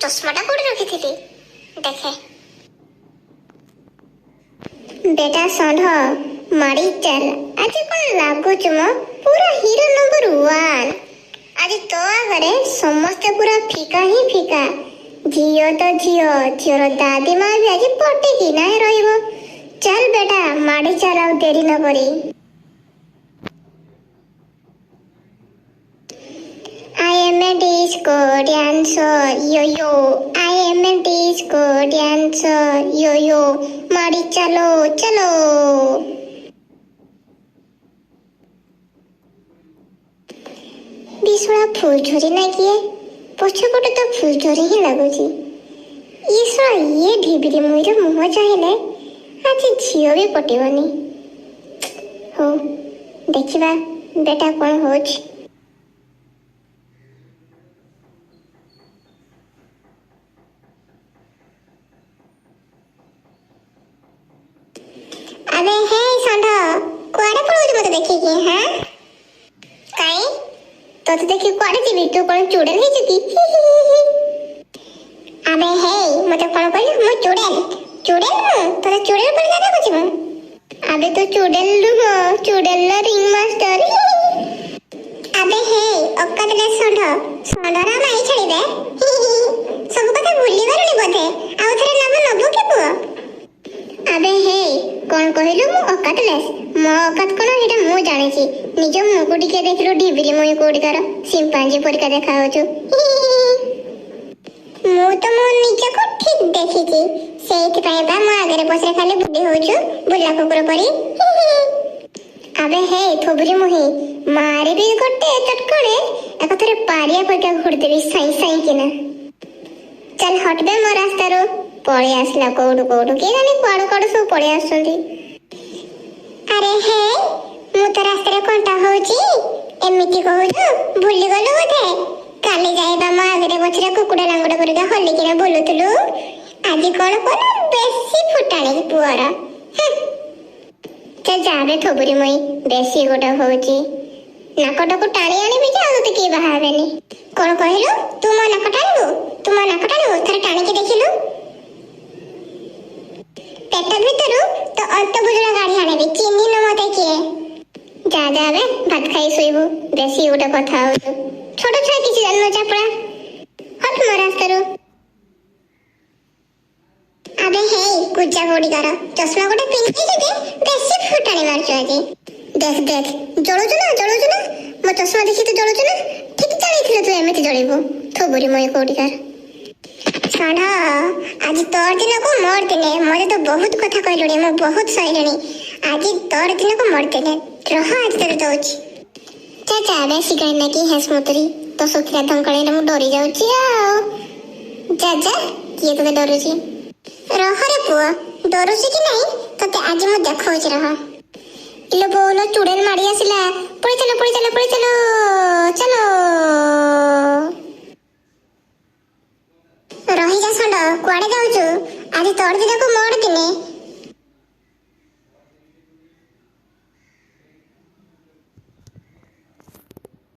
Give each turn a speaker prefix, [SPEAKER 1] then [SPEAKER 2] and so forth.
[SPEAKER 1] चश्माटा कोठी रखिथिली देखे बेटा षंढ माड़ी चल आज कौन लागुच मो पूरा हीरो नंबर 1 आज तो आगरे समस्ते पूरा फीका ही फीका झियो तो झियोर दादी माँ भी आज पटे की ना रहिबो चल बेटा माड़ी चल आ देरी न करी I am a disco dancer, yo-yo. I am a disco dancer, yo-yo. माड़ी चलो चलो बिसुड़ा फुलझड़ी ना किए पछपटे तो फुलझड़ी ही लगुची ये सड़ा ये ढिबिरी मुईर मुह चाहिले आज झियो भी पटिबनी हो देखिबा बेटा कौन होछ अबे हे षंढ कुआडे पळौछ मते देखिकी हां काई तो देखि कुआडे जीबी तू कोन चुड़ेल हे जकी अबे हे मते कोन कहली मो चुड़ेल तो चुड़ेल पर जाना कुछ मो अबे तो चुड़ेल लो रिंग मास्टर अबे हे ओक्का दे षंढरा माई छड़ी दे सब कथा भूली गलनी बोधे आउ थरे नाम नबो के पुओ अबे हे कौन कहलु मु अकातलेस मो अकात कोन एटा मु जाने छी निज मुकु टिके देखलो ढिबिरी मुई कोडी कर सिंपांजी परिका देखा होछु मु तो मो निज को ठीक देखि छी सेति पय बा मो आगरे पसरे खाली बुडी होछु बुला कुकुर परी अबे हे थोबरी मुही मारे भी गोटे चटकणे एक थरे पारिया परिका घोड़ देबी साई साई किना चल हट बे मो रास्ता रो पळे आसला कोडु के जाने कुआडु कुआडु सब पळे आसुंती अरे हे मु तो रास्ता रे कोंटा होची एमिति कहूछु भूली गलु बोधे काली जाइबा मा आगरे बछरे कुकुडा लांगडा परिका हल्ली किना बोलुतलु आज कोन कोन बेसी फुटाणी पुअर चल जाबे थोबरी मई बेसी गोटा होची नाकटको टाणी आनी भी जा तो के बहावेनी कोन कहलु तू मो नाक टाणबु थरे टाणी के देखिलु पेट भीतर तो अंत बुझला गाड़ी आने भी चिन्ही न मते किए जा बे भात खाई सोइबु बेसी गोटा कथा हो छोट छुआ किसी जाननो चापड़ा हट मो रास्ता रो अबे हे कुजा गोडी कर चश्मा गोटे पिंकी जे बेसी फुटाणी मारछु आजी देख जळुछु ना मो चश्मा देखि तो जळुछु ना ठीक जानिथिले तू एमिति जळिबु थोबरी मय कोडी कर षंढ आज तोर दिन को मोर दिने मोरे तो बहुत कथा कहलुनी मो बहुत सहिलुनी आज तोर दिन को मोर दिने रह आज तोर दउची चाचा बेसी कहीं ना की हेस मोतरी तो सुखिला धंकळे मु डरी जाउची जा किए तो डरुची रह रे पुआ डरुची कि नहीं तते आज मु देखौची रह इलो बोलो चुड़ेल मारी आसिला पळे चलो चलो रही जा षंढ कुआडे जाउछु आज तोर दिन को मोर दिने